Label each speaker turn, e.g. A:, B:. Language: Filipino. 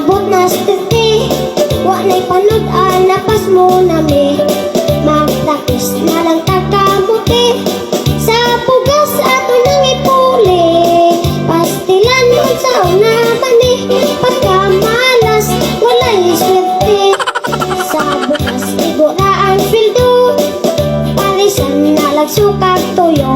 A: Abot na stete, wa na'y panud-an, napas mo na me. Magtakis na lang tagkamuti, sa pugas ato nang ipuli. Pastilan nun sa una bani, pagkamalas, wala'y swerte. Sa bukas, igo na ang pildo, palisan na lang sukag tuyo.